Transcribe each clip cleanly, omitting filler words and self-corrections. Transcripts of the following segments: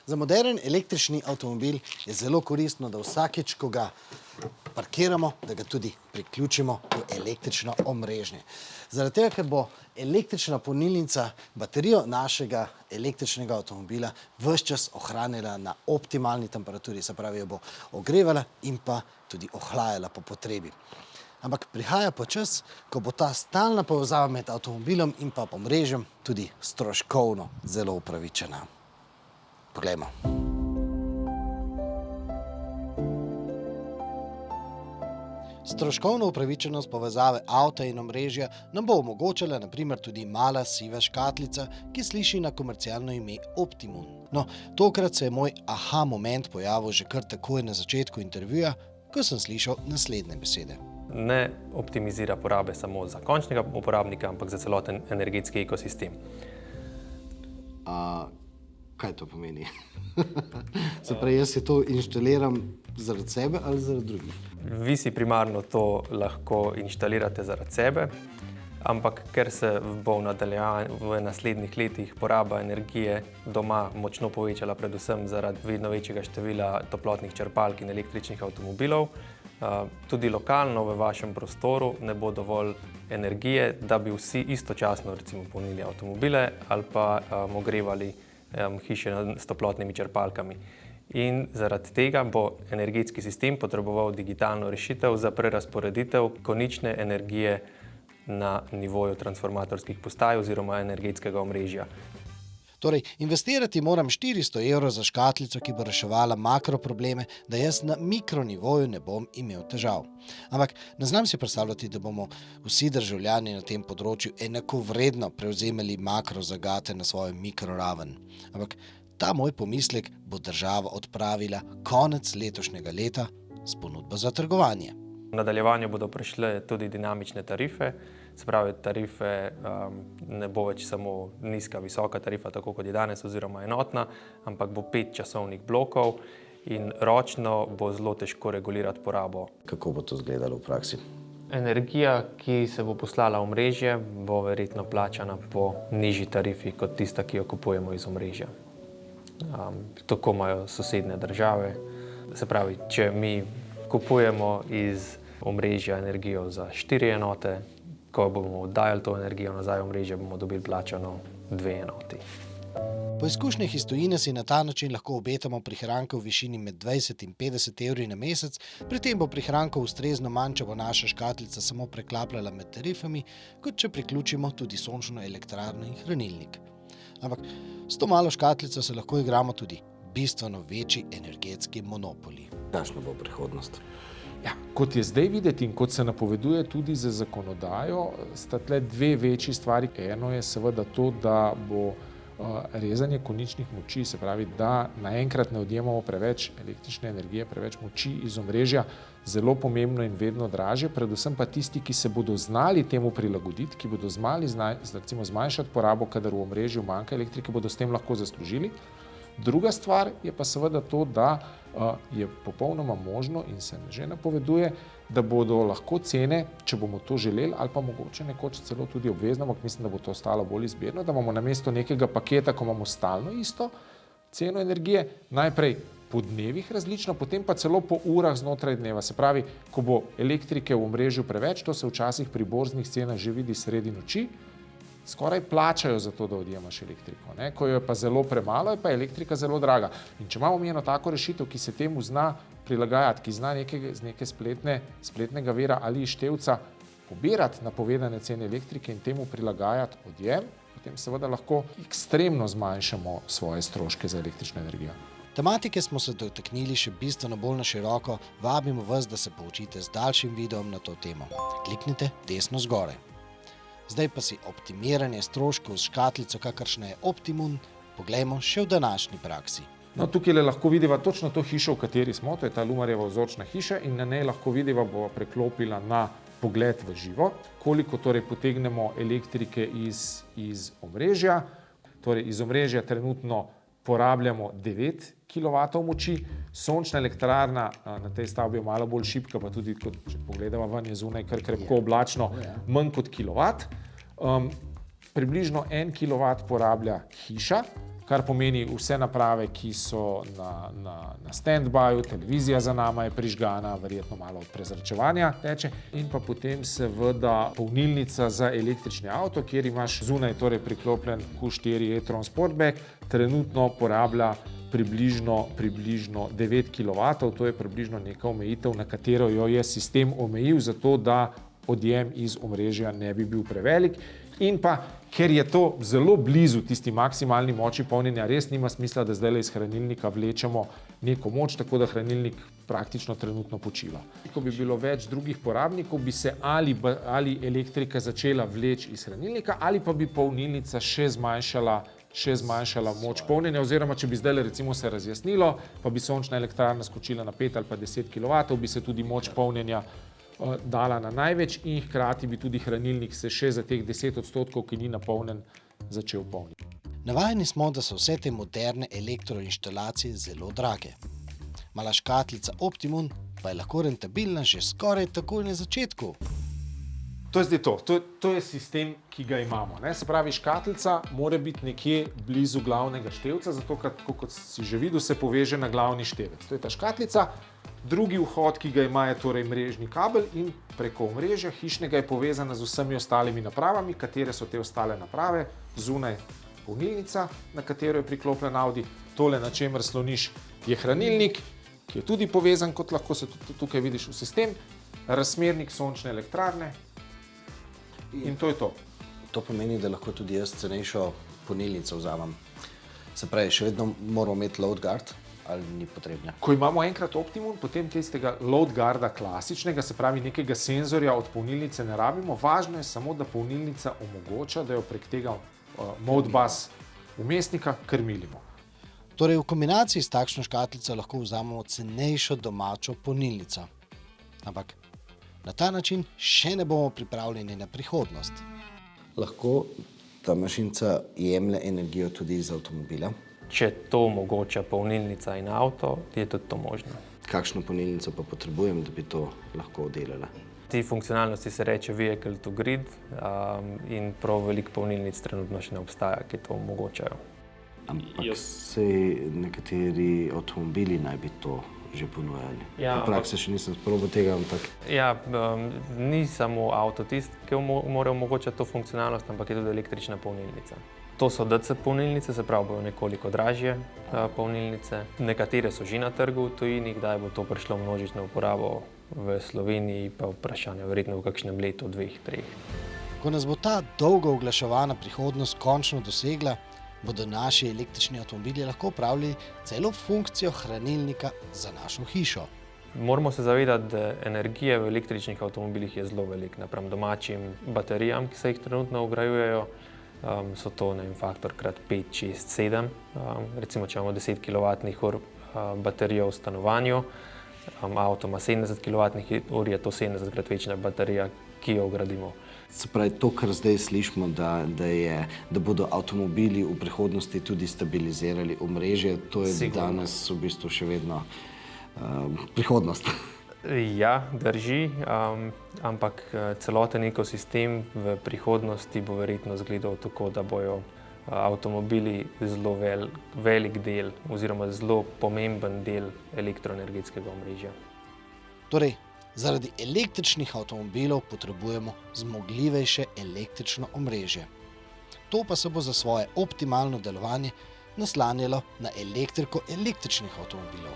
Za moderen električni avtomobil je zelo koristno, da vsakič, ko ga parkiramo, da ga tudi priključimo v električno omrežje. Zaradi tega, ker bo električna polnilnica baterijo našega električnega avtomobila ves čas ohranila na optimalni temperaturi, se pravi, jo bo ogrevala in pa tudi ohlajala po potrebi. Ampak prihaja pa čas, ko bo ta stalna povezava med avtomobilom in pa omrežjem tudi stroškovno zelo upravičena. Poglejmo. Stroškovno upravičenost povezave avta in omrežja nam bo omogočala na primer tudi mala siva škatlica, ki sliši na komercialno ime Optimum. No, tokrat se je moj aha moment pojavil že kar takoj na začetku intervjuja, ko sem slišal naslednje besede. Ne optimizira porabe samo za končnega uporabnika, ampak za celoten energetski ekosistem. Kaj to pomeni? Se pravi, jaz si to inštaliram zaradi sebe ali zaradi drugih? Vi si primarno to lahko inštalirate zaradi sebe, ampak ker se bo v naslednjih letih poraba energije doma močno povečala, predvsem zaradi vedno večjega števila toplotnih črpalk in električnih avtomobilov, tudi lokalno v vašem prostoru ne bo dovolj energije, da bi vsi istočasno recimo polnili avtomobile ali pa ogrevali hiše s toplotnimi črpalkami. In zaradi tega bo energetski sistem potreboval digitalno rešitev za prerazporeditev konične energije na nivoju transformatorskih postaj oziroma energetskega omrežja. Torej, investirati moram 400 € za škatlico, ki bo reševala makroprobleme, da jaz na mikronivoju ne bom imel težav. Ampak ne znam si predstavljati, da bomo vsi državljani na tem področju enakovredno prevzemali makrozagate na svojo mikroraven. Ampak ta moj pomislek bo država odpravila konec letošnjega leta s ponudbo za trgovanje. V nadaljevanju bodo prišle tudi dinamične tarife, se pravi, tarife ne bo več samo nizka, visoka tarifa, tako kot je danes, oziroma enotna, ampak bo 5 časovnih blokov in ročno bo zelo težko regulirati porabo. Kako bo to izgledalo v praksi? Energija, ki se bo poslala v omrežje, bo verjetno plačana po nižji tarifi kot tista, ki jo kupujemo iz omrežja. Tako imajo sosednje države. Se pravi, če mi kupujemo iz omrežja energijo za 4 enote, ko bomo oddajali to energijo nazaj v omrežje, bomo dobili plačano 2 enoti. Po izkušnjah iz tujine si na ta način lahko obetamo prihranke v višini med 20 in 50 € na mesec, pri tem bo prihrankov ustrezno manj, če bo naša škatlica samo preklapljala med tarifami, kot če priključimo tudi sončno elektrarno in hranilnik. Ampak s to malo škatlico se lahko igramo tudi bistveno večji energetski monopoli. Kakšna bo prihodnost? Ja, kot je zdaj videti in kot se napoveduje tudi za zakonodajo, sta tle 2 večji stvari. Eno je seveda to, da bo rezanje koničnih moči, se pravi, da naenkrat ne odjemamo preveč električne energije, preveč moči iz omrežja, zelo pomembno in vedno dražje, predvsem pa tisti, ki se bodo znali temu prilagoditi, ki bodo znali recimo zmanjšati porabo, kadar v omrežju manjka elektrike, bodo s tem lahko zaslužili. Druga stvar je pa seveda to, da je popolnoma možno in se že napoveduje, da bodo lahko cene, če bomo to želeli, ali pa mogoče nekoč celo tudi obvezno, ampak mislim, da bo to ostalo bolj izbirno, da imamo namesto nekega paketa, ko imamo stalno isto ceno energije, najprej po dnevih različno, potem pa celo po urah znotraj dneva. Se pravi, ko bo elektrike v omrežju preveč, to se včasih pri borznih cenah že vidi sredi noči, skoraj plačajo za to, da odjemaš elektriko. Ko jo je pa zelo premalo, je pa elektrika zelo draga. In če imamo eno tako rešitev, ki se temu zna prilagajati, ki zna z neke spletnega vira ali števca pobirati napovedane cene elektrike in temu prilagajati odjem, potem seveda lahko ekstremno zmanjšamo svoje stroške za električno energijo. Tematike smo se dotaknili še bistveno bolj na široko, vabimo vas, da se poučite z daljšim videom na to temo. Kliknite desno zgoraj. Zdaj pa si optimiranje stroškov z škatlico, kakršna je Optimum, poglejmo še v današnji praksi. No, tukaj lahko vidiva točno to hišo, v kateri smo, to je ta Lumarjeva vzorčna hiša in na njej lahko vidiva, bo preklopila na pogled v živo, koliko torej potegnemo elektrike iz omrežja. Torej iz omrežja trenutno porabljamo 9 kW moči, sončna elektrarna na tej stavbi je malo bolj šibka, pa tudi, če pogledava ven, je zunaj kar krepko oblačno, manj kot kilovat. Približno 1 kW porablja hiša, kar pomeni vse naprave, ki so na stand-byju, televizija za nama je prižgana, verjetno malo prezračevanja teče in pa potem seveda polnilnica za električni avto, kjer imaš zunaj torej priklopljen Q4 e-tron Sportback, trenutno porablja približno 9 kW, to je približno neka omejitev, na katero jo je sistem omejil, zato da odjem iz omrežja ne bi bil prevelik. In pa, ker je to zelo blizu tisti maksimalni moči polnjenja, res nima smisla, da zdaj iz hranilnika vlečemo neko moč, tako da hranilnik praktično trenutno počiva. Ko bi bilo več drugih porabnikov, bi se ali elektrika začela vleči iz hranilnika, ali pa bi polnilnica še zmanjšala moč polnjenja, oziroma če bi zdaj recimo se razjasnilo, pa bi sončna elektrarna skočila na 5 ali pa 10 kW, bi se tudi moč polnjenja dala na največ in hkrati bi tudi hranilnik se še za teh 10%, ki ni napolnjen, začel polniti. Navajeni smo, da so vse te moderne elektroinštalacije zelo drage. Mala škatlica Optimum pa je lahko rentabilna že skoraj takoj na začetku. To je zdaj to. To je sistem, ki ga imamo. Se pravi, škatlica mora biti nekje blizu glavnega števca, zato kot si že videl, se poveže na glavni števec. To je ta škatlica. Drugi vhod, ki ga ima, je torej mrežni kabel in preko omrežja hišnega je povezana z vsemi ostalimi napravami. Katere so te ostale naprave? Zunaj polnilnica, na katero je priklopljen Audi. Tole, na čemer sloniš, je hranilnik, ki je tudi povezan, kot lahko se tukaj vidiš v sistem, razmernik sončne elektrarne in to je to. To pomeni, da lahko tudi jaz cenejšo polnilnico vzamem. Se pravi, še vedno moramo imeti load guard, ali ni potrebno? Ko imamo enkrat Optimum, potem tistega load guarda klasičnega, se pravi nekega senzorja od polnilnice ne rabimo. Važno je samo, da polnilnica omogoča, da jo prek tega Modbus vmesnika krmilimo. Torej, v kombinaciji s takšno škatlico lahko vzamemo cenejšo domačo polnilnico. Ampak na ta način še ne bomo pripravljeni na prihodnost. Lahko ta mašinica jemlje energijo tudi iz avtomobila? Če to omogoča polnilnica in avto, je tudi to možno. Kakšno polnilnico pa potrebujem, da bi to lahko delala? Ti funkcionalnosti se reče vehicle to grid in prav veliko polnilnic trenutno še ne obstaja, ki to omogočajo. Ampak sej nekateri avtomobili naj bi to že ponujali. Ja, v praksi še nisem sprobal tega, ampak... Ja, ni samo avto tisti, ki mora omogočati to funkcionalnost, ampak je tudi električna polnilnica. To so DC polnilnice, se pravi, bojo nekoliko dražje polnilnice. Nekatere so že na trgu v tujini, kdaj bo to prišlo v množično uporabo v Sloveniji, pa vprašanje verjetno v kakšnem letu, 2, 3. Ko nas bo ta dolgo oglaševana prihodnost končno dosegla, bodo naši električni avtomobili lahko upravljali celo funkcijo hranilnika za našo hišo. Moramo se zavedati, da energije v električnih avtomobilih je zelo veliko napram domačim baterijam, ki se jih trenutno vgrajujejo. So to faktor krat 5, 6, 7. Recimo, če imamo 10 kWh baterijo v stanovanju, avto ima 70 kWh, je to 70krat večja baterija, ki jo vgradimo. Se pravi, to, kar zdaj slišimo, da bodo avtomobili v prihodnosti tudi stabilizirali omrežje, to je sigurno. Danes v bistvu še vedno prihodnost. Ja, drži, ampak celoten ekosistem v prihodnosti bo verjetno izgledal tako, da bojo avtomobili zelo velik del oziroma zelo pomemben del elektroenergetskega omrežja. Torej, zaradi električnih avtomobilov potrebujemo zmogljivejše električno omrežje. To pa se bo za svoje optimalno delovanje naslanjalo na elektriko električnih avtomobilov.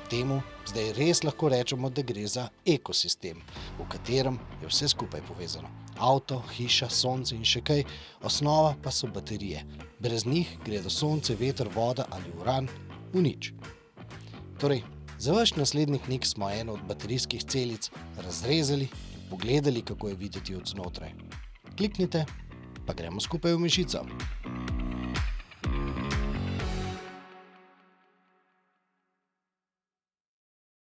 Temu zdaj res lahko rečemo, da gre za ekosistem, v katerem je vse skupaj povezano. Avto, hiša, sonce in še kaj, osnova pa so baterije. Brez njih gredo sonce, veter, voda ali uran v nič. Torej, za vaš naslednji knjig smo eno od baterijskih celic razrezali in pogledali, kako je videti od znotraj. Kliknite, pa gremo skupaj v mišico.